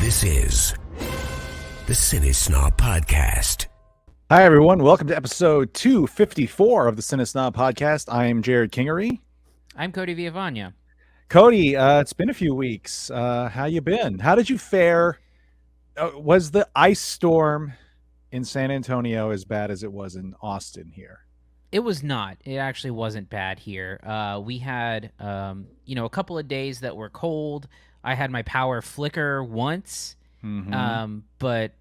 This is the CineSnob Podcast. Hi, everyone. Welcome to episode 254 of the CineSnob Podcast. I am Jerrod Kingery. I'm Cody Villavagna. Cody, it's been a few weeks. How you been? How did you fare? Was the ice storm in San Antonio as bad as it was in Austin here? It was not. It actually wasn't bad here. We had, a couple of days that were cold. I had my power flicker once, but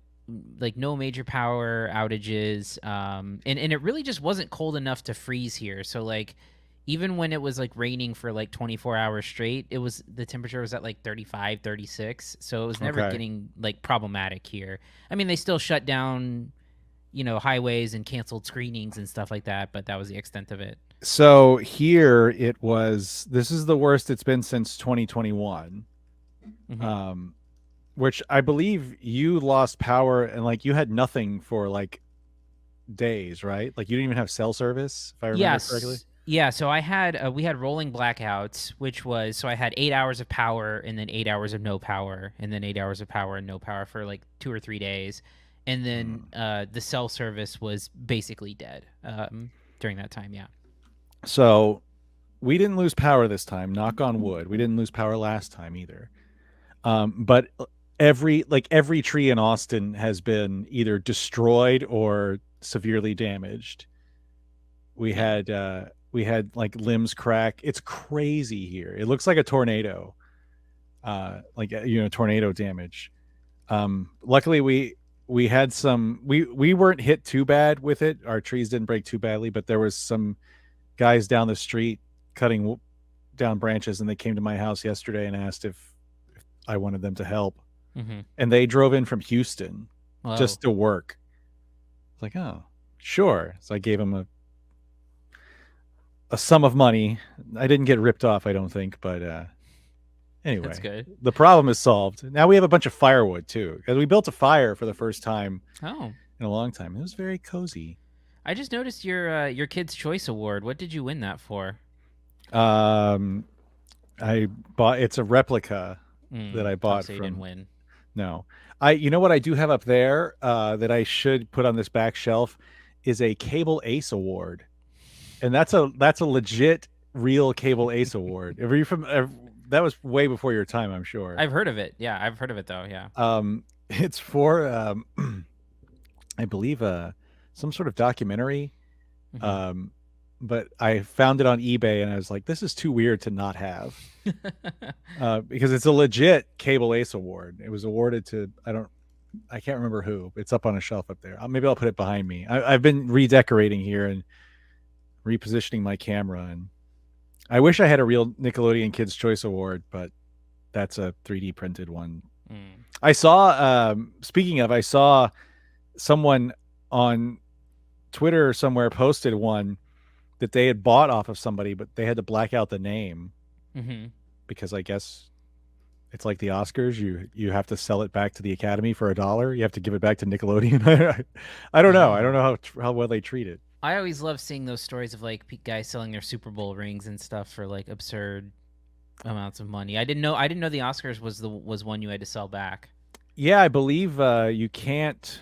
like no major power outages. And it really just wasn't cold enough to freeze here. So like, even when it was like raining for like 24 hours straight, the temperature was at like 35, 36. So it was never getting like problematic here. I mean, they still shut down, highways and canceled screenings and stuff like that, but that was the extent of it. So here this is the worst it's been since 2021. Which I believe you lost power and like you had nothing for like days, right? Like you didn't even have cell service, if I remember correctly. Yeah, so we had rolling blackouts, which was, so I had 8 hours of power and then 8 hours of no power and then 8 hours of power and no power for like 2 or 3 days. And then the cell service was basically dead during that time, yeah. So we didn't lose power this time, knock on wood. We didn't lose power last time either. But every tree in Austin has been either destroyed or severely damaged. We had like limbs crack. It's crazy here. It looks like a tornado, tornado damage. Luckily we had we weren't hit too bad with it. Our trees didn't break too badly, but there was some guys down the street cutting down branches, and they came to my house yesterday and asked if I wanted them to help. And they drove in from Houston just to work. It's like, oh, sure. So I gave them a sum of money. I didn't get ripped off, I don't think, but anyway, that's good. The problem is solved. Now we have a bunch of firewood too, because we built a fire for the first time in a long time. It was very cozy. I just noticed your Kids' Choice Award. What did you win that for? It's a replica that I bought so you didn't win. No. You know what I do have up there that I should put on this back shelf is a Cable Ace Award. And that's a legit real Cable Ace Award. That was way before your time, I'm sure. I've heard of it. Yeah, I've heard of it though. Yeah. It's for I believe some sort of documentary. But I found it on eBay and I was like, this is too weird to not have. Because it's a legit Cable Ace Award. It was awarded to I can't remember who. It's up on a shelf up there. Maybe I'll put it behind me. I've been redecorating here and repositioning my camera, and I wish I had a real Nickelodeon Kids' Choice Award, but that's a 3D printed one. I saw I saw someone on Twitter or somewhere posted one that they had bought off of somebody, but they had to black out the name because I guess it's like the Oscars. You have to sell it back to the Academy for $1. You have to give it back to Nickelodeon. I don't know. I don't know how well they treat it. I always love seeing those stories of like guys selling their Super Bowl rings and stuff for like absurd amounts of money. I didn't know the Oscars was one you had to sell back. Yeah, I believe you can't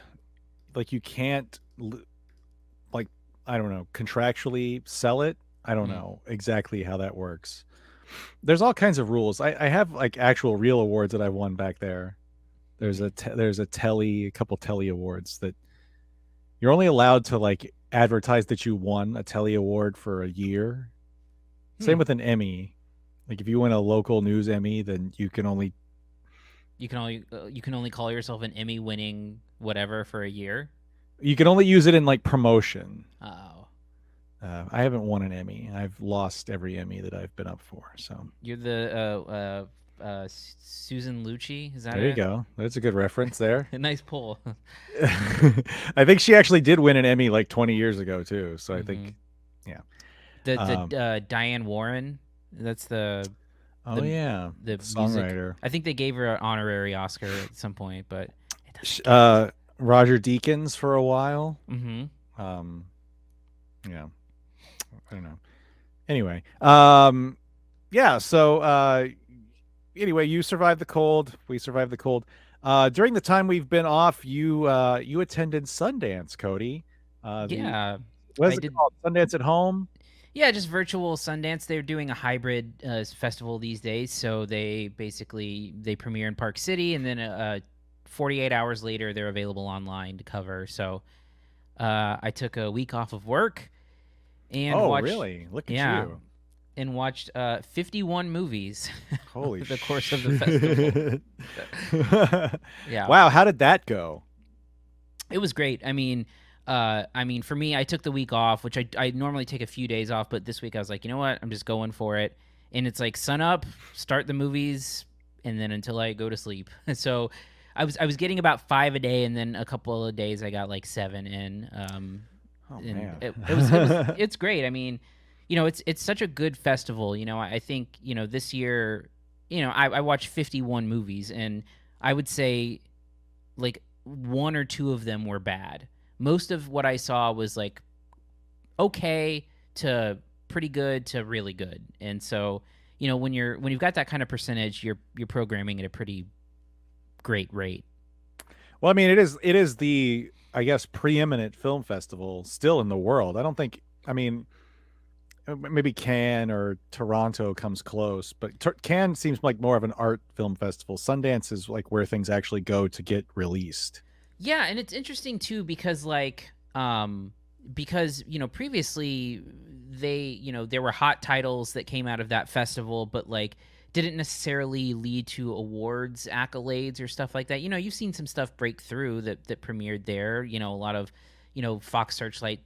I don't know, contractually sell it. I don't know exactly how that works. There's all kinds of rules. I have like actual real awards that I've won back there. There's a couple Telly awards that you're only allowed to like advertise that you won a Telly award for a year. Same with an Emmy. Like if you win a local news Emmy, then you can only call yourself an Emmy winning whatever for a year. You can only use it in like promotion. Oh. I haven't won an Emmy. I've lost every Emmy that I've been up for. So you're the Susan Lucci. Is that there? You go. That's a good reference there. A nice pull. I think she actually did win an Emmy like 20 years ago too. So I think, yeah. The Diane Warren. That's the songwriter. Music. I think they gave her an honorary Oscar at some point, but Roger Deakins for a while. Yeah, I don't know. Anyway, yeah. So anyway, you survived the cold. We survived the cold. During the time we've been off, you attended Sundance, Cody. Yeah, What I is it did. called? Sundance at Home? Yeah, just virtual Sundance. They're doing a hybrid festival these days. So they premiere in Park City, and then 48 hours later they're available online to cover. So I took a week off of work and Oh, watched. really? Look at Yeah, you. and watched 51 movies Holy over the course of the festival. Yeah. Wow, how did that go? It was great. I mean, for me, I took the week off, which I normally take a few days off, but this week I was like, you know what? I'm just going for it. And it's like sun up, start the movies, and then until I go to sleep. So I was getting about 5 a day, and then a couple of days I got like 7 in. Oh, And man. it's great. I mean, it's such a good festival. I think this year, I watched 51 movies, and I would say like one or two of them were bad. Most of what I saw was like okay to pretty good to really good. And so, when you've got that kind of percentage, you're programming at a pretty great rate. Well, I mean, it is the, I guess, preeminent film festival still in the world. I don't think, I mean, maybe Cannes or Toronto comes close, but Cannes seems like more of an art film festival. Sundance is like where things actually go to get released. Yeah, and it's interesting too because previously there were hot titles that came out of that festival, but like didn't necessarily lead to awards accolades or stuff like that. You've seen some stuff break through that premiered there. A lot of Fox Searchlight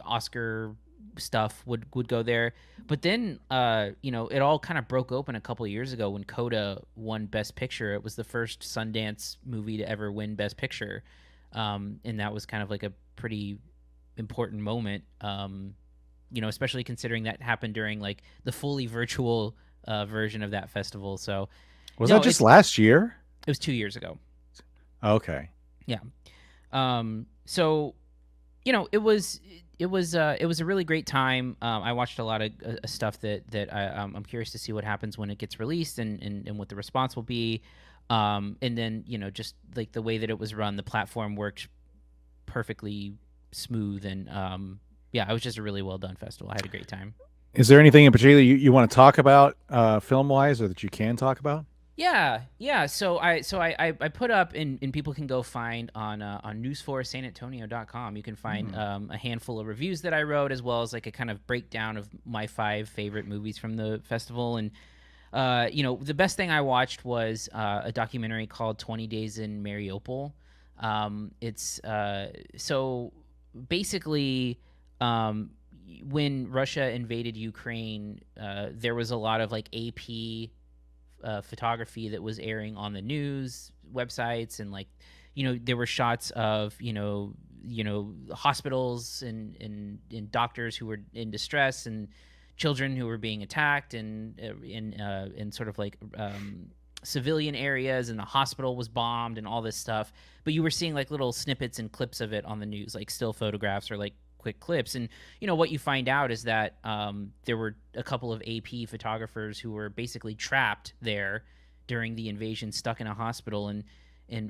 Oscar stuff would go there, but then it all kind of broke open a couple of years ago when Coda won Best Picture. It was the first Sundance movie to ever win Best Picture, and that was kind of like a pretty important moment, especially considering that happened during like the fully virtual version of that festival. So Was that just last year? it was 2 years ago. Okay. Yeah. So it was a really great time. I watched a lot of stuff that I'm curious to see what happens when it gets released and what the response will be. And then just like the way that it was run, the platform worked perfectly smooth, and yeah, it was just a really well done festival. I had a great time. Is there anything in particular you want to talk about film wise, or that you can talk about? Yeah. So I put up, and people can go find on news4sanantonio.com. You can find a handful of reviews that I wrote, as well as like a kind of breakdown of my 5 favorite movies from the festival. And the best thing I watched was a documentary called 20 Days in Mariupol. It's so basically, when Russia invaded Ukraine, there was a lot of like AP photography that was airing on the news websites, and like there were shots of hospitals and doctors who were in distress, and children who were being attacked, and in sort of like civilian areas, and the hospital was bombed and all this stuff. But you were seeing like little snippets and clips of it on the news, like still photographs or like quick clips. And what you find out is that there were a couple of AP photographers who were basically trapped there during the invasion, stuck in a hospital, and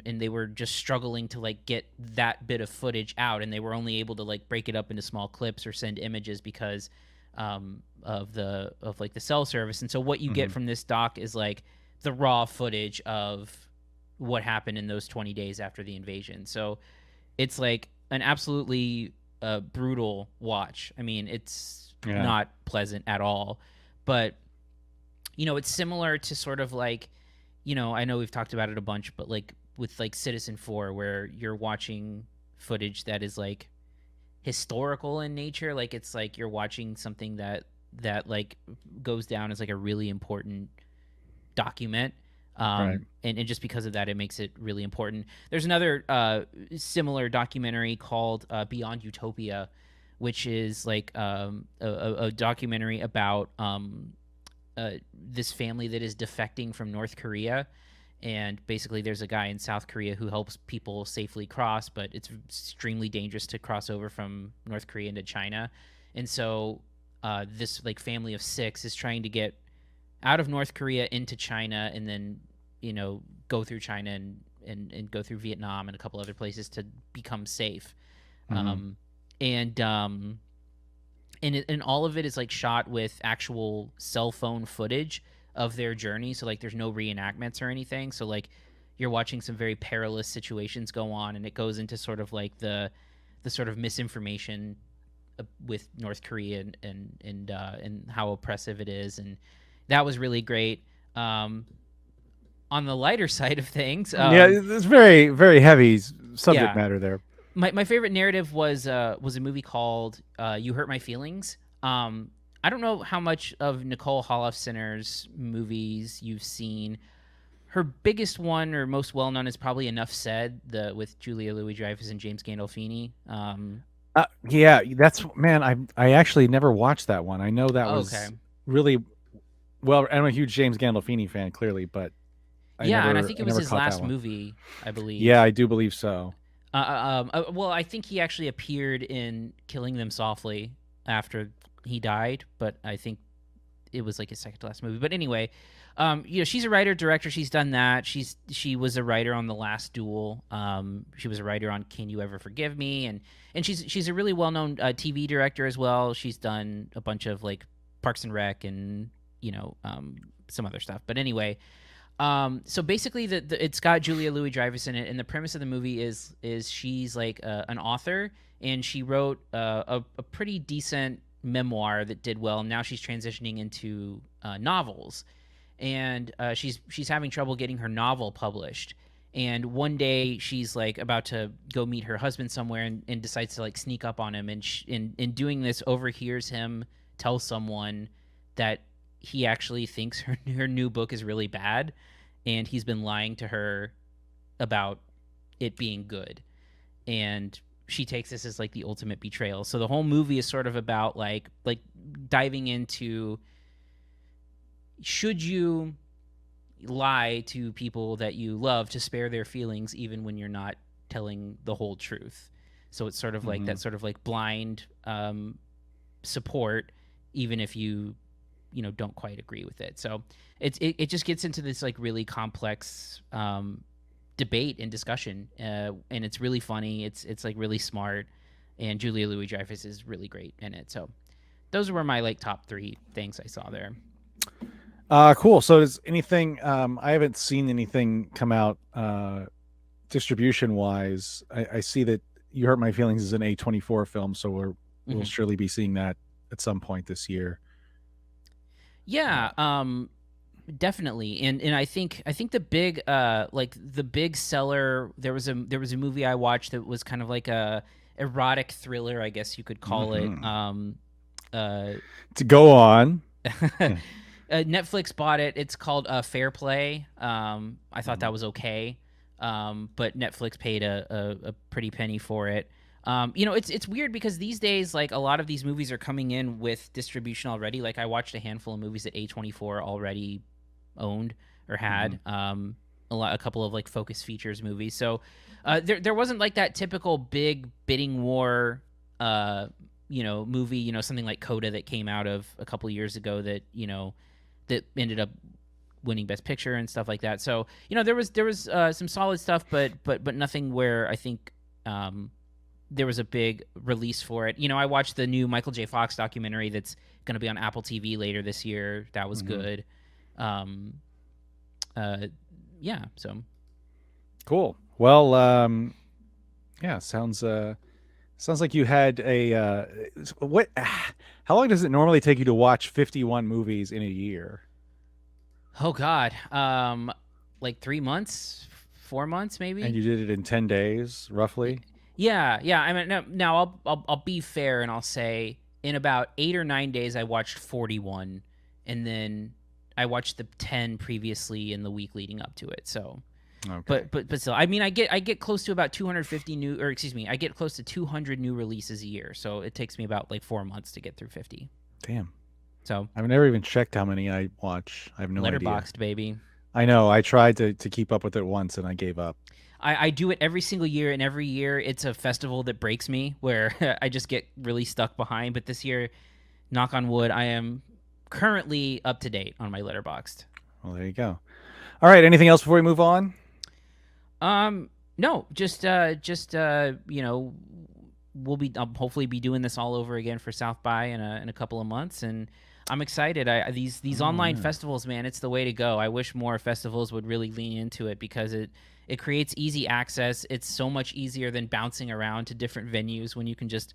they were just struggling to like get that bit of footage out, and they were only able to like break it up into small clips or send images because of like the cell service. And so what you get from this doc is like the raw footage of what happened in those 20 days after the invasion. So it's like an absolutely brutal watch. I mean, it's not pleasant at all, but it's similar to sort of like, I know we've talked about it a bunch, but like with like Citizen 4, where you're watching footage that is like historical in nature. Like it's like you're watching something that like goes down as like a really important document. Right. And just because of that, it makes it really important. There's another similar documentary called Beyond Utopia, which is like a documentary about this family that is defecting from North Korea. And basically there's a guy in South Korea who helps people safely cross, but it's extremely dangerous to cross over from North Korea into China. And so this like family of 6 is trying to get out of North Korea into China, and then go through China and and go through Vietnam and a couple other places to become safe. Mm-hmm. And all of it is like shot with actual cell phone footage of their journey. So like there's no reenactments or anything. So like you're watching some very perilous situations go on, and it goes into sort of like the sort of misinformation with North Korea and how oppressive it is, and that was really great. On the lighter side of things, Yeah, it's very, very heavy subject yeah. matter there. My favorite narrative was a movie called "You Hurt My Feelings." I don't know how much of Nicole Holofcener's movies you've seen. Her biggest one or most well known is probably Enough Said, with Julia Louis-Dreyfus and James Gandolfini. Yeah, that's man. I actually never watched that one. I know that was okay. really well. I'm a huge James Gandolfini fan, clearly, but And I think it was his caught that last one. movie, I believe. Yeah, I do believe so. Well, I think he actually appeared in Killing Them Softly after he died, but I think it was like his second to last movie. But anyway, she's a writer director. She's done that. She was a writer on The Last Duel. She was a writer on Can You Ever Forgive Me? And she's a really well known TV director as well. She's done a bunch of like Parks and Rec and some other stuff. But anyway. So basically, it's got Julia Louis-Dreyfus in it, and the premise of the movie is she's like an author, and she wrote a pretty decent memoir that did well. And now she's transitioning into novels, and she's having trouble getting her novel published. And one day she's like about to go meet her husband somewhere, and decides to like sneak up on him, and in doing this overhears him tell someone that he actually thinks her new book is really bad, and he's been lying to her about it being good. And she takes this as like the ultimate betrayal. So the whole movie is sort of about like diving into, should you lie to people that you love to spare their feelings even when you're not telling the whole truth? So it's sort of like that sort of like blind support, even if you don't quite agree with it. So it just gets into this like really complex debate and discussion, and it's really funny. It's like really smart, and Julia Louis-Dreyfus is really great in it. So those were my like top 3 things I saw there. Cool. So is anything? I haven't seen anything come out distribution wise. I see that You Hurt My Feelings is an A24 film, so we'll surely be seeing that at some point this year. Yeah, definitely. And I think the big the big seller, there was a movie I watched that was kind of like a erotic thriller, I guess you could call it. To go on. Netflix bought it. It's called Fair Play. I thought that was okay. But Netflix paid a pretty penny for it. It's weird because these days, like, a lot of these movies are coming in with distribution already. Like, I watched a handful of movies that A24 already owned or had. A couple of like Focus Features movies. So there wasn't like that typical big bidding war movie, something like Coda that came out of a couple of years ago that that ended up winning Best Picture and stuff like that. So there was some solid stuff, but nothing where I think there was a big release for it. I watched the new Michael J. Fox documentary that's going to be on Apple TV later this year. That was good. Yeah, so cool. Well, yeah, sounds like you had a what? How long does it normally take you to watch 51 movies in a year? Oh God, like 3 months, 4 months, maybe. And you did it in 10 days, roughly. Yeah. I mean, now I'll be fair and I'll say in about 8 or 9 days I watched 41, and then I watched the 10 previously in the week leading up to it. So, okay. But still, I mean, I get close to about 250 I get close to 200 new releases a year. So it takes me about like 4 months to get through 50. Damn. So I've never even checked how many I watch. I have no idea. Letterboxd, baby. I know. I tried to keep up with it once and I gave up. I do it every single year, and every year it's a festival that breaks me where I just get really stuck behind. But this year, knock on wood, I am currently up to date on my Letterboxd. Well, there you go. All right. Anything else before we move on? No, just we'll be hopefully be doing this all over again for South by in a couple of months, and I'm excited. These online festivals, man, it's the way to go. I wish more festivals would really lean into it because it creates easy access. It's so much easier than bouncing around to different venues when you can just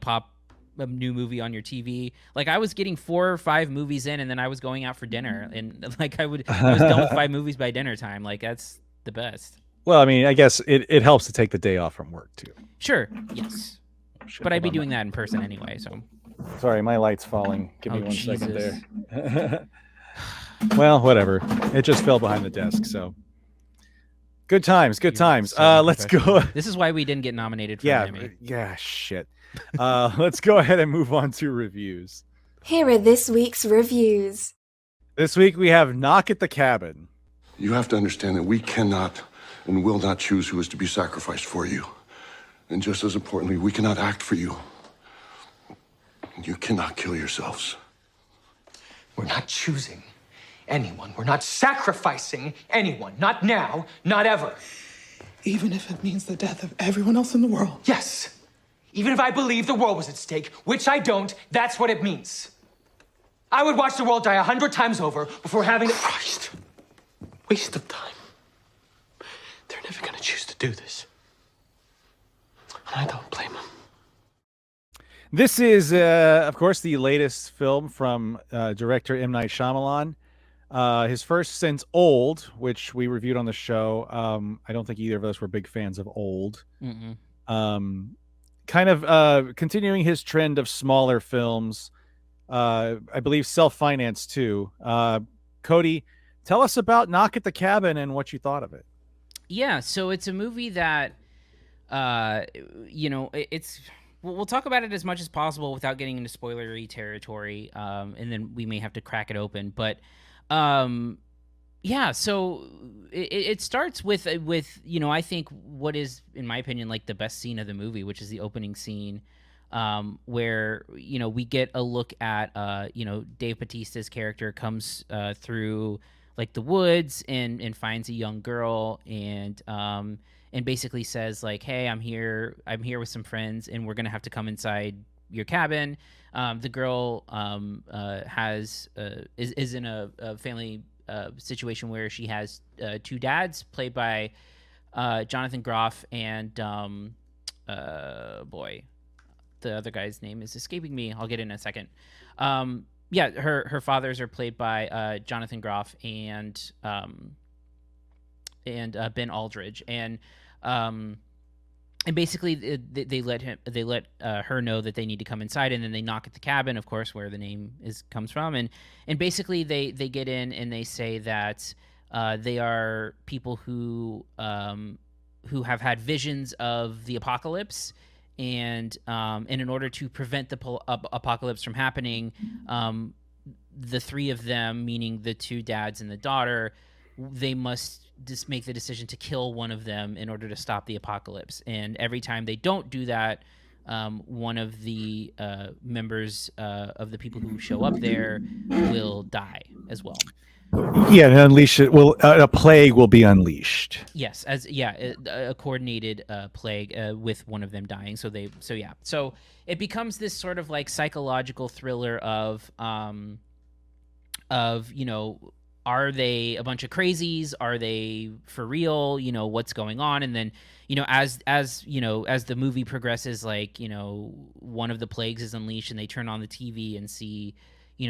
pop a new movie on your TV. Like I was getting 4 or 5 movies in, and then I was going out for dinner, and like I was done with 5 movies by dinner time. Like that's the best. Well, I mean, I guess it helps to take the day off from work too. Sure. Yes. Shit, But I'd be hold on. doing that in person anyway. So. Sorry, my light's falling. Give me Oh, 1 second Jesus. there. Well, whatever. It just fell behind the desk. So good times. Good You're times. so Let's go. This is why we didn't get nominated for Yeah. an Emmy. Yeah. Shit. Let's go ahead and move on to reviews. Here are this week's reviews. This week we have Knock at the Cabin. You have to understand that we cannot and will not choose who is to be sacrificed for you. And just as importantly, we cannot act for you. You cannot kill yourselves. We're not choosing anyone. We're not sacrificing anyone. Not now, not ever. Even if it means the death of everyone else in the world. Yes. Even if I believe the world was at stake, which I don't, that's what it means. I would watch the world die 100 times over before having to... Christ. Waste of time. They're never gonna choose to do this. And I don't blame them. This is, of course, the latest film from director M. Night Shyamalan. His first since Old, which we reviewed on the show. I don't think either of us were big fans of Old. Kind of continuing his trend of smaller films. I believe self-financed too. Cody, tell us about Knock at the Cabin and what you thought of it. Yeah, so it's a movie that, it's... We'll talk about it as much as possible without getting into spoilery territory, and then we may have to crack it open. But, yeah, so it starts with I think what is, in my opinion, like the best scene of the movie, which is the opening scene, where we get a look at Dave Bautista's character comes through like the woods and finds a young girl and basically says like, hey, I'm here with some friends and we're gonna have to come inside your cabin. The girl is in a family situation where she has 2 dads played by Jonathan Groff and the other guy's name is escaping me. I'll get in a second. Her fathers are played by Jonathan Groff and Ben Aldridge, and basically they let her know that they need to come inside, and then they knock at the cabin, of course, where the name comes from, and basically they get in and they say that they are people who have had visions of the apocalypse, and in order to prevent the apocalypse from happening, the 3 of them, meaning the 2 dads and the daughter, they must just make the decision to kill one of them in order to stop the apocalypse. And every time they don't do that, one of the members of the people who show up there will die as well. Yeah, and unleash it. Well, a plague will be unleashed. Yes, a coordinated plague with one of them dying. So it becomes this sort of like psychological thriller of are they a bunch of crazies? Are they for real? What's going on? And then, as the movie progresses, like, one of the plagues is unleashed and they turn on the TV and see,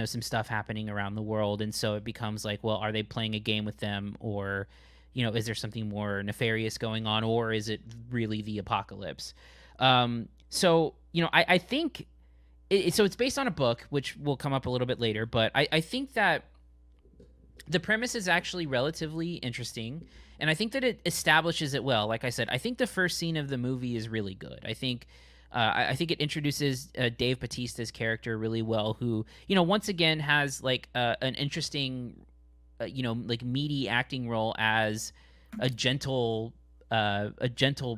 some stuff happening around the world. And so it becomes like, well, are they playing a game with them, or, is there something more nefarious going on, or is it really the apocalypse? I think so it's based on a book, which will come up a little bit later, but I think that the premise is actually relatively interesting, and I think that it establishes it well. Like I said, I think the first scene of the movie is really good. I think it introduces Dave Bautista's character really well, who, once again has like an interesting, like meaty acting role as a gentle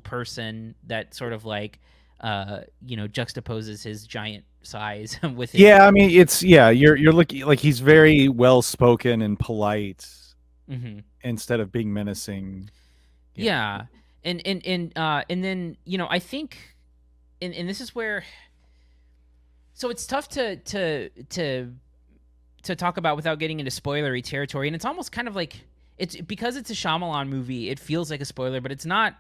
person that sort of like, juxtaposes his giant size with his... Yeah, I mean, you're looking like he's very well spoken and polite, instead of being menacing. Yeah. And then, you know, I think, and this is where, so it's tough to talk about without getting into spoilery territory. And it's almost kind of like, it's because it's a Shyamalan movie, it feels like a spoiler, but it's not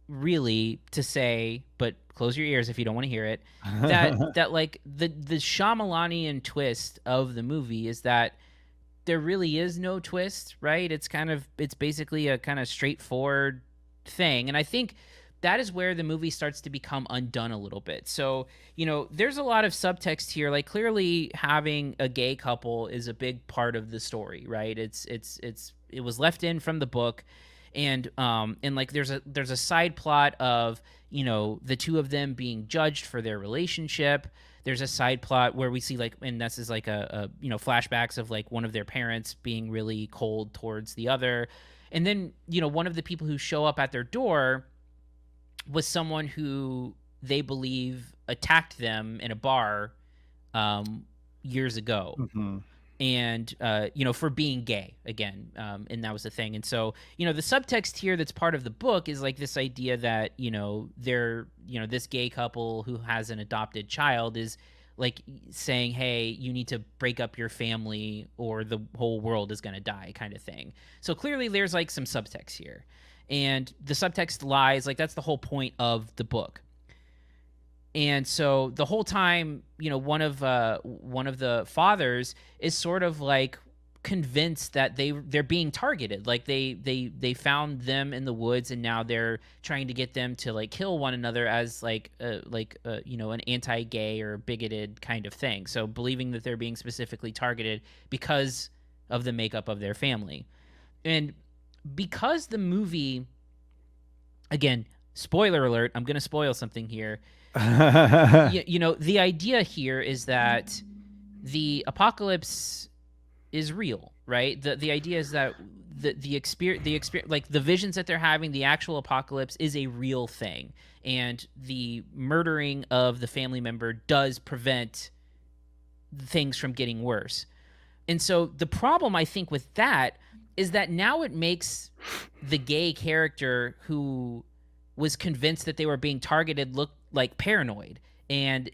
really to say, but close your ears if you don't want to hear it, that like the Shyamalanian twist of the movie is that there really is no twist, right? It's basically a kind of straightforward thing. And I think that is where the movie starts to become undone a little bit. So, you know, there's a lot of subtext here. Like, clearly having a gay couple is a big part of the story, right? It was left in from the book. And like there's a side plot of, you know, the two of them being judged for their relationship. There's a side plot where we see, like, and this is like a you know, flashbacks of like one of their parents being really cold towards the other. And then, you know, one of the people who show up at their door was someone who they believe attacked them in a bar years ago. Mm-hmm. And, you know, for being gay again. And that was the thing. And so, you know, the subtext here that's part of the book is like this idea that, you know, this gay couple who has an adopted child is like saying, hey, you need to break up your family or the whole world is going to die, kind of thing. So clearly there's like some subtext here. And the subtext lies, like, that's the whole point of the book. And so the whole time, you know, one of the fathers is sort of like convinced that they're being targeted. Like they found them in the woods, and now they're trying to get them to like kill one another as you know, an anti-gay or bigoted kind of thing. So believing that they're being specifically targeted because of the makeup of their family. And because the movie, again, spoiler alert, I'm going to spoil something here. You know, the idea here is that the apocalypse is real, right? The idea is that the experience, like the visions that they're having, the actual apocalypse is a real thing, and the murdering of the family member does prevent things from getting worse. And so the problem, I think, with that is that now it makes the gay character who was convinced that they were being targeted look like paranoid, and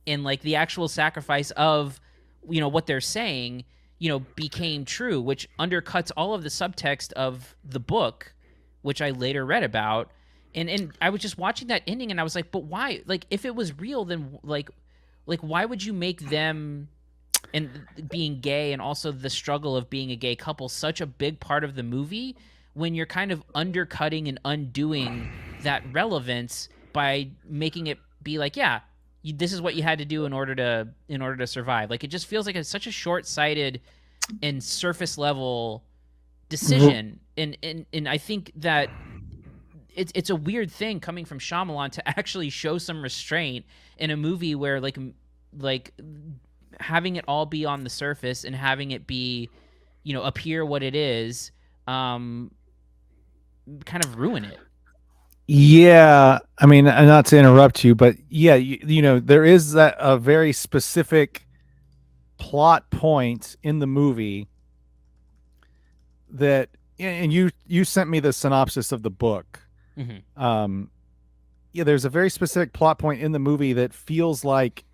like the actual sacrifice of, you know, what they're saying, you know, became true, which undercuts all of the subtext of the book, which I later read about. And I was just watching that ending and I was like, but why? Like, if it was real, then like why would you make them and being gay and also the struggle of being a gay couple such a big part of the movie when you're kind of undercutting and undoing that relevance by making it be like, yeah, this is what you had to do in order to survive. Like, it just feels like it's such a short-sighted and surface level decision. And I think that it's a weird thing coming from Shyamalan to actually show some restraint in a movie where like having it all be on the surface and having it be, you know, appear what it is, kind of ruin it. Yeah, I mean, not to interrupt you, but yeah, you know, there is a very specific plot point in the movie that, and you sent me the synopsis of the book. Mm-hmm. Yeah, there's a very specific plot point in the movie that feels like,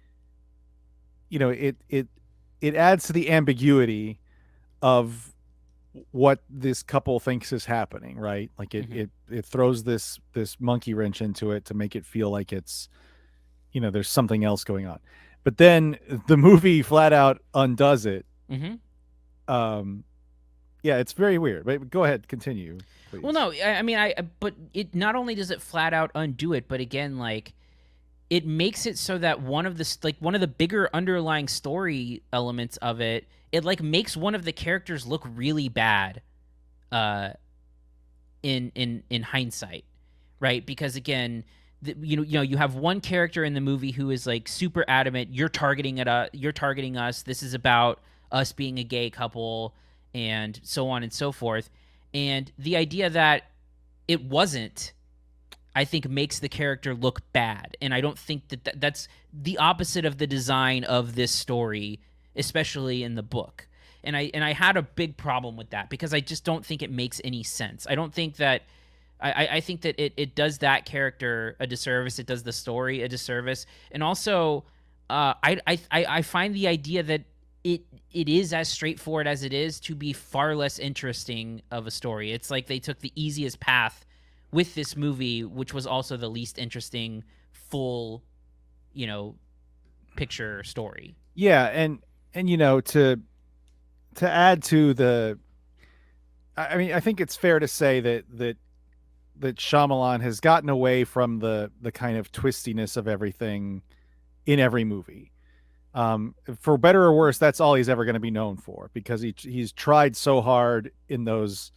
you know, it adds to the ambiguity of what this couple thinks is happening, right? Like it throws this monkey wrench into it to make it feel like it's, you know, there's something else going on. But then the movie flat out undoes it. Mm-hmm. Yeah, it's very weird. But go ahead, continue, please. Well, no, I mean, but it not only does it flat out undo it, but again, like, it makes it so that one of the bigger underlying story elements of it, it like makes one of the characters look really bad in hindsight, right? Because again, you know you have one character in the movie who is like super adamant, you're targeting us, this is about us being a gay couple and so on and so forth. And the idea that it wasn't, I think, makes the character look bad. And I don't think that's the opposite of the design of this story, especially in the book. And I had a big problem with that because I just don't think it makes any sense. I don't think that I think that it does that character a disservice. It does the story a disservice, and also I find the idea that it is as straightforward as it is to be far less interesting of a story. It's like they took the easiest path with this movie, which was also the least interesting full, picture story. Yeah, and to add to the, I mean, I think it's fair to say that Shyamalan has gotten away from the kind of twistiness of everything in every movie. For better or worse, that's all he's ever going to be known for, because he's tried so hard in those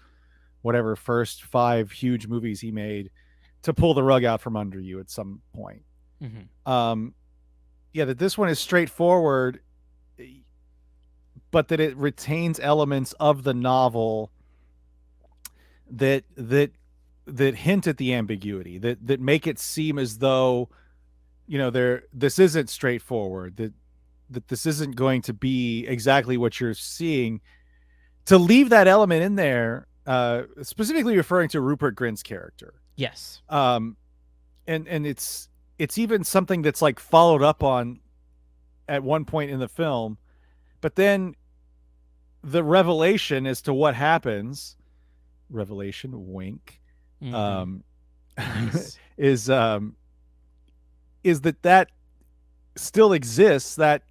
whatever first 5 huge movies he made to pull the rug out from under you at some point. Mm-hmm. Yeah, that this one is straightforward, but that it retains elements of the novel that hint at the ambiguity, that make it seem as though this isn't straightforward, that this isn't going to be exactly what you're seeing. To leave that element in there, specifically referring to Rupert Grint's character. Yes. And it's even something that's like followed up on at one point in the film, but then the revelation as to what happens, revelation, wink, Mm-hmm. Nice. is that still exists, that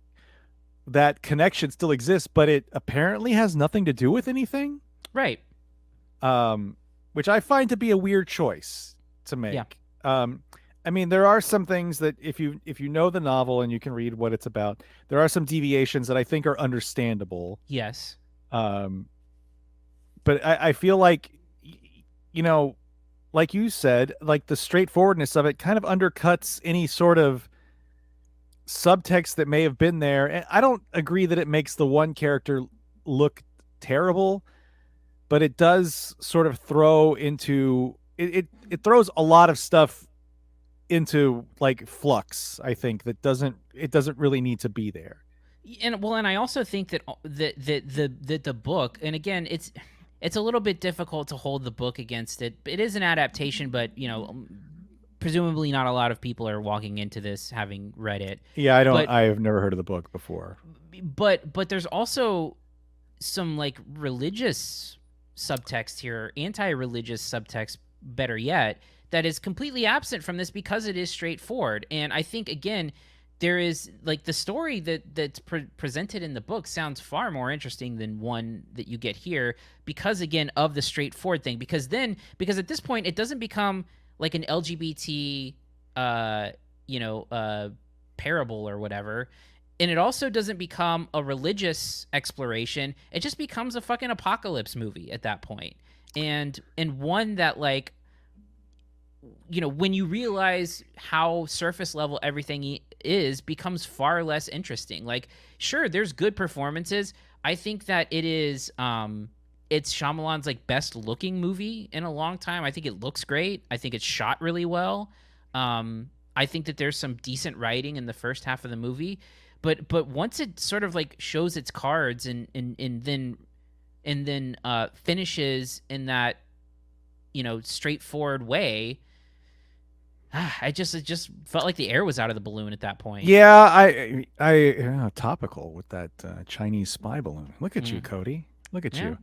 connection still exists, but it apparently has nothing to do with anything. Right. Which I find to be a weird choice to make. Yeah. I mean, there are some things that if you know the novel and you can read what it's about, there are some deviations that I think are understandable. Yes. But I feel like, like you said, like the straightforwardness of it kind of undercuts any sort of subtext that may have been there. And I don't agree that it makes the one character look terrible, but it does sort of throw into it throws a lot of stuff into like flux, I think, that doesn't really need to be there. And I also think that the book, and again, it's a little bit difficult to hold the book against it. It is an adaptation, but presumably not a lot of people are walking into this having read it. Yeah, I have never heard of the book before. But there's also some like religious subtext here, anti-religious subtext, better yet, that is completely absent from this because it is straightforward. And I think, again, there is like the story that's presented in the book sounds far more interesting than one that you get here because, again, of the straightforward thing. Because at this point, it doesn't become like an LGBT, parable or whatever. And it also doesn't become a religious exploration. It just becomes a fucking apocalypse movie at that point. And one that, like, when you realize how surface level everything is, becomes far less interesting. Like, sure, there's good performances. I think that it is, it's Shyamalan's like best looking movie in a long time. I think it looks great. I think it's shot really well. I think that there's some decent writing in the first half of the movie, but once it sort of like shows its cards and then finishes in that, straightforward way, it just felt like the air was out of the balloon at that point. Yeah, I topical with that Chinese spy balloon. Look at you, Cody. Look at you.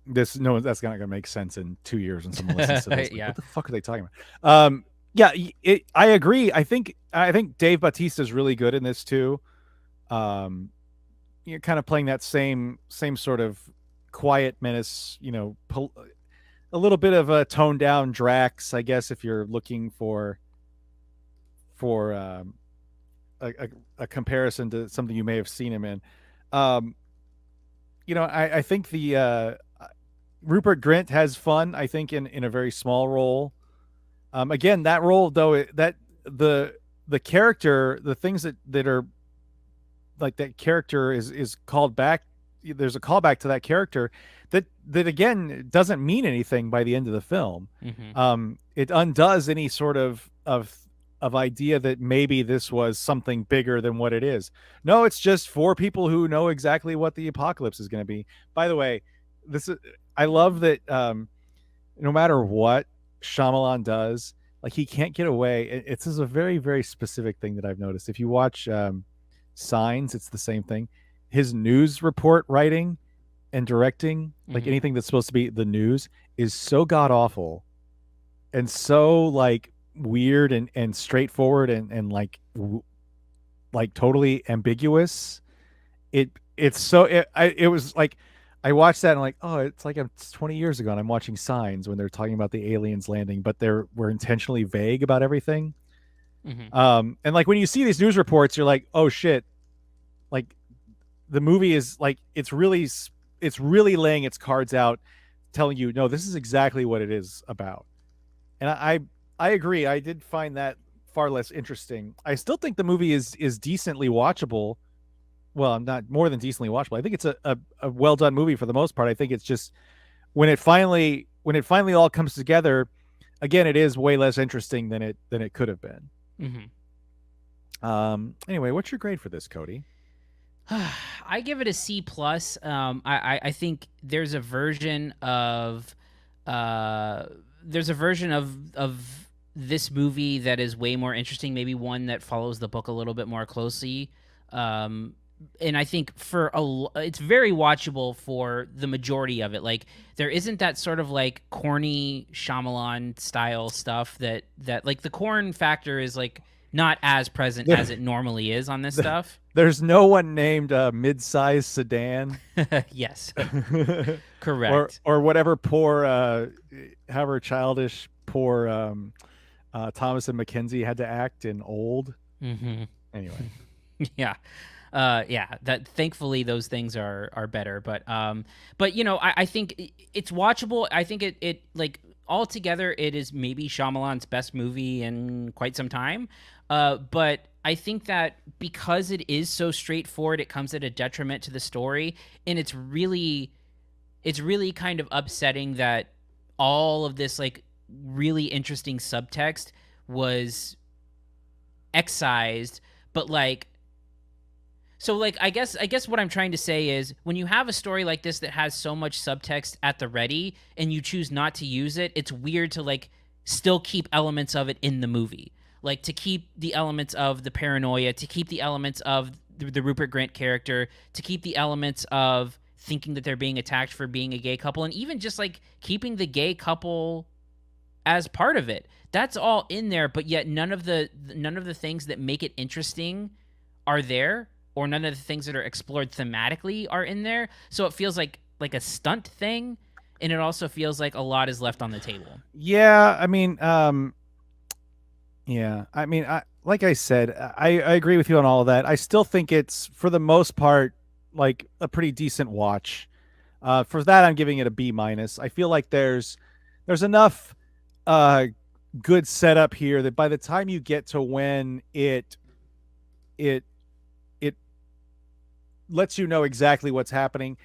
That's not going to make sense in 2 years when someone listens to this. Like, Yeah. What the fuck are they talking about? Yeah, I agree. I think Dave Bautista is really good in this too. Kind of playing that same sort of quiet menace, a little bit of a toned down Drax, I guess, if you're looking for a comparison to something you may have seen him in. I think the Rupert Grint has fun, I think, in a very small role. Again, that role though, that the character, the things that are like that character is called back. There's a callback to that character that again doesn't mean anything by the end of the film. Mm-hmm. It undoes any sort of idea that maybe this was something bigger than what it is. No, it's just 4 people who know exactly what the apocalypse is going to be. By the way, I love that no matter what Shyamalan does, like he can't get away. It's just a very, very specific thing that I've noticed. If you watch Signs, it's the same thing. His news report writing and directing, like anything that's supposed to be the news, is so god awful and so like weird and straightforward and like totally ambiguous. It was like I watched that and like, oh, it's like it's 20 years ago and I'm watching Signs when they're talking about the aliens landing, but we're intentionally vague about everything. And like when you see these news reports, you're like, oh shit, like the movie is like it's really laying its cards out, telling you, no, this is exactly what it is about. And I agree. I did find that far less interesting. I still think the movie is decently watchable. Well, not more than decently watchable. I think it's a well done movie for the most part. I think it's just when it finally all comes together, again, it is way less interesting than it could have been. Anyway, what's your grade for this, Cody? I give it a C plus. I think there's a version of this movie that is way more interesting. Maybe one that follows the book a little bit more closely. And I think it's very watchable for the majority of it. Like there isn't that sort of like corny Shyamalan style stuff that like the corn factor is like not as present as it normally is on this stuff. There's no one named mid-sized sedan. Yes. Correct. Or whatever poor, however childish poor Thomas and Mackenzie had to act in Old. Anyway. Yeah. That thankfully those things are better, but you know, I think it's watchable. I think it like altogether it is maybe Shyamalan's best movie in quite some time. But I think that because it is so straightforward, it comes at a detriment to the story, and it's really kind of upsetting that all of this like really interesting subtext was excised, but like. So, like, I guess what I'm trying to say is when you have a story like this that has so much subtext at the ready and you choose not to use it, it's weird to, like, still keep elements of it in the movie. Like, to keep the elements of the paranoia, to keep the elements of the Rupert Grint character, to keep the elements of thinking that they're being attacked for being a gay couple, and even just, like, keeping the gay couple as part of it. That's all in there, but yet none of the things that make it interesting are there. Or none of the things that are explored thematically are in there. So it feels like a stunt thing, and it also feels like a lot is left on the table. Yeah, I mean, like I said, I agree with you on all of that. I still think it's, for the most part, like a pretty decent watch. For that, I'm giving it a B minus. I feel like there's enough good setup here that by the time you get to when it lets you know exactly what's happening,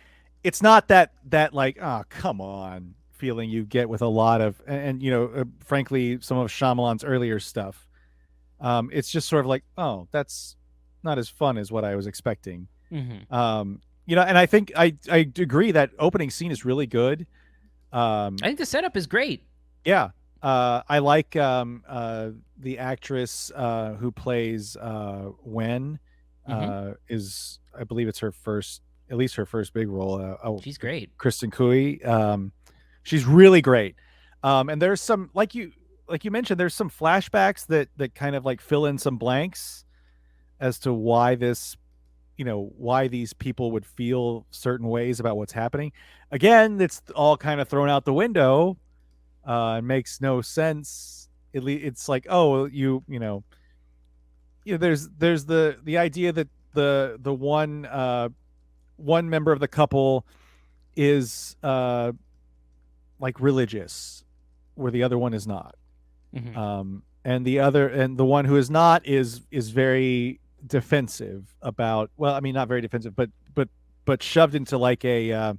it's not that like, oh, come on feeling you get with a lot of, and you know, frankly, some of Shyamalan's earlier stuff. It's just sort of like, oh, that's not as fun as what I was expecting. You know, and I think I agree that opening scene is really good. I think the setup is great. Yeah. I like the actress who plays Wen. Is, I believe it's her first big role. She's great. Kristen Cui. She's really great. And there's some, like you mentioned, there's some flashbacks that kind of like fill in some blanks as to why these people would feel certain ways about what's happening. Again, it's all kind of thrown out the window. It makes no sense. It's like, oh, you know, there's the idea that the one member of the couple is like religious, where the other one is not. And the one who is not is very defensive about, well, I mean, not very defensive, but shoved into like a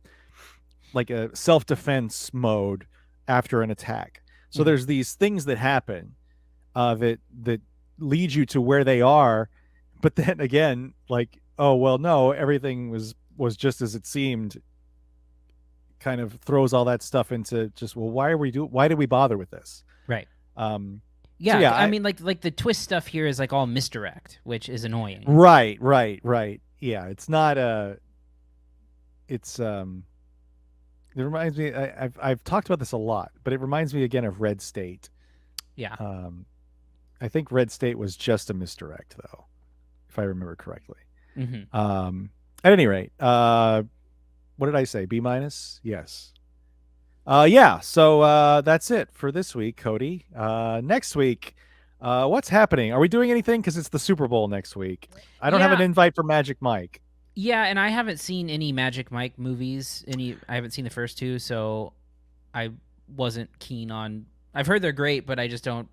self-defense mode after an attack. So there's these things that happen that lead you to where they are, but then again, like, oh well, no, everything was just as it seemed kind of throws all that stuff into just, well, why did we bother with this? Right. Yeah, Yeah, I mean, like the twist stuff here is like all misdirect, which is annoying. Right. Yeah, it's not it reminds me. I've talked about this a lot, but it reminds me again of Red State. Yeah. I think Red State was just a misdirect, though, if I remember correctly. Mm-hmm. At any rate, what did I say? B-? Yes. Yeah. So that's it for this week, Cody. Next week, what's happening? Are we doing anything? Because it's the Super Bowl next week. I don't have an invite for Magic Mike. Yeah, and I haven't seen any Magic Mike movies. I haven't seen the first two, so I wasn't keen on. I've heard they're great, but I just don't.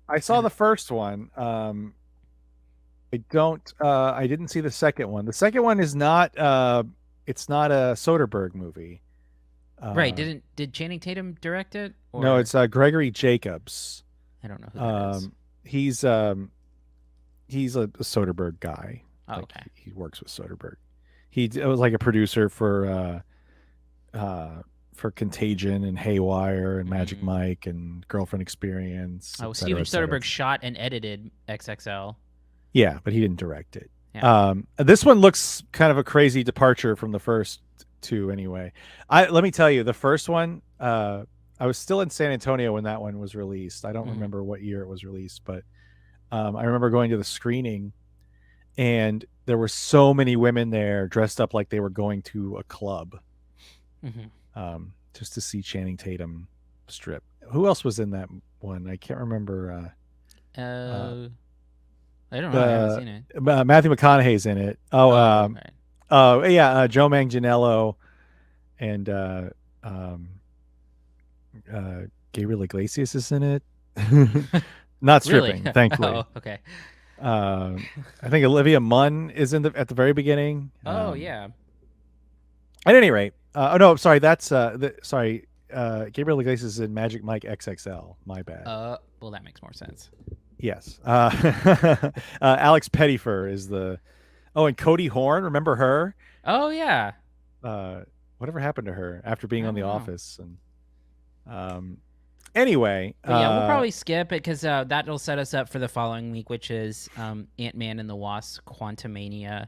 I saw the first one. I didn't see the second one. The second one is not. It's not a Soderbergh movie. Right? Did Channing Tatum direct it? Or... No, it's Gregory Jacobs. I don't know who that is. He's a Soderbergh guy. Oh, like okay. He works with Soderbergh. It was like a producer for Contagion and Haywire and Magic Mike and Girlfriend Experience. Oh, Steven Soderbergh shot and edited XXL. Yeah, but he didn't direct it. Yeah. This one looks kind of a crazy departure from the first two anyway. Let me tell you, the first one, I was still in San Antonio when that one was released. I don't remember what year it was released, but I remember going to the screening, and there were so many women there dressed up like they were going to a club, just to see Channing Tatum strip. Who else was in that one? I can't remember. I don't know. I haven't seen it. Matthew McConaughey's in it. Yeah, Joe Manganiello and Gabriel Iglesias is in it. Not stripping, really? thankfully. Oh, okay. I think Olivia Munn is at the very beginning. Oh, yeah. At any rate, no, sorry, that's Gabriel Iglesias is in Magic Mike XXL. My bad. Well, that makes more sense. Yes. Alex Pettyfer is the. Oh, and Cody Horn, remember her? Oh yeah. Whatever happened to her after being on The Office? And anyway, but yeah, we'll probably skip it because that'll set us up for the following week, which is Ant-Man and the Wasp: Quantumania,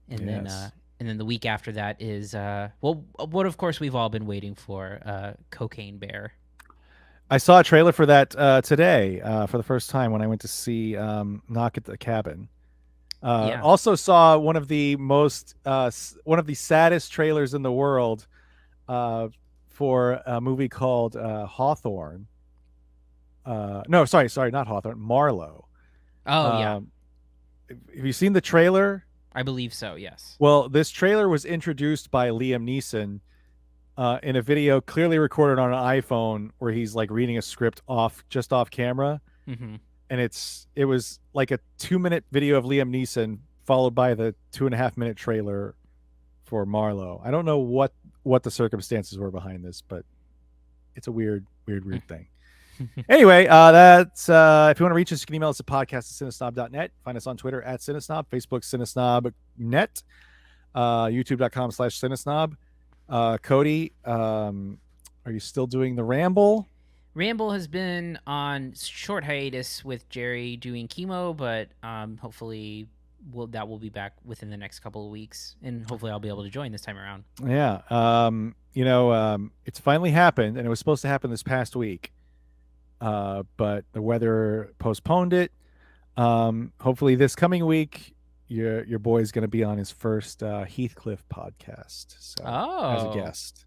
and then the week after that is what of course we've all been waiting for, Cocaine Bear. I saw a trailer for that today for the first time when I went to see Knock at the Cabin. Also saw one of the saddest trailers in the world for a movie called Hawthorne. No, sorry, not Hawthorne. Marlowe. Oh yeah. Have you seen the trailer? I believe so. Yes. Well, this trailer was introduced by Liam Neeson in a video clearly recorded on an iPhone where he's like reading a script just off camera. Mm-hmm. And it was like a 2-minute video of Liam Neeson followed by the 2.5-minute trailer for Marlowe. I don't know what the circumstances were behind this, but it's a weird thing. Anyway, that's if you want to reach us, you can email us at podcast@cinesnob.net. Find us on Twitter @cinesnob, Facebook cinesnob.net, youtube.com/cinesnob. Cody, are you still doing the Ramble? Ramble has been on short hiatus with Jerry doing chemo, but hopefully that will be back within the next couple of weeks, and hopefully I'll be able to join this time around. Yeah. It's finally happened, and it was supposed to happen this past week, but the weather postponed it. Hopefully this coming week, your boy's going to be on his first Heathcliff podcast, so as a guest.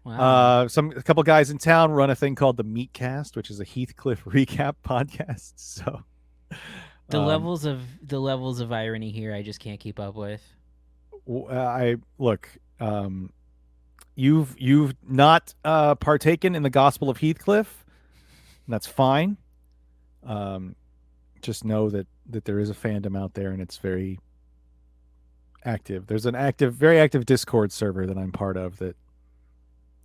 Wow. A couple guys in town run a thing called the Meatcast, which is a Heathcliff recap podcast. So the levels of irony here, I just can't keep up with. You've not partaken in the Gospel of Heathcliff, and that's fine. Just know that there is a fandom out there, and it's very active. There's an very active Discord server that I'm part of that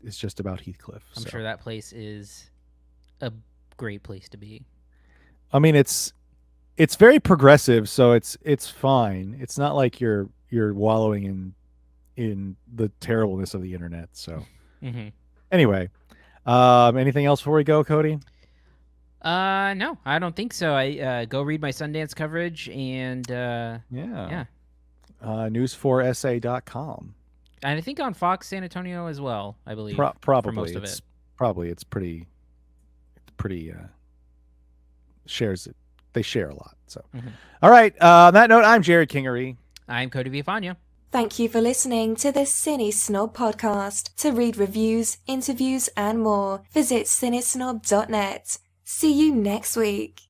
is just about Heathcliff. I'm sure that place is a great place to be. I mean, it's very progressive, so it's fine. It's not like you're wallowing in the terribleness of the internet. So Mm-hmm. anyway, anything else before we go, Cody? No, I don't think so. I go read my Sundance coverage and Yeah. News4sa.com. and I think on Fox San Antonio as well, I believe. Probably for most of it. It's pretty shares it. They share a lot. So, All right. On that note, I'm Jerrod Kingery. I'm Cody Villafana. Thank you for listening to the CineSnob Podcast. To read reviews, interviews, and more, visit cinesnob.net. See you next week.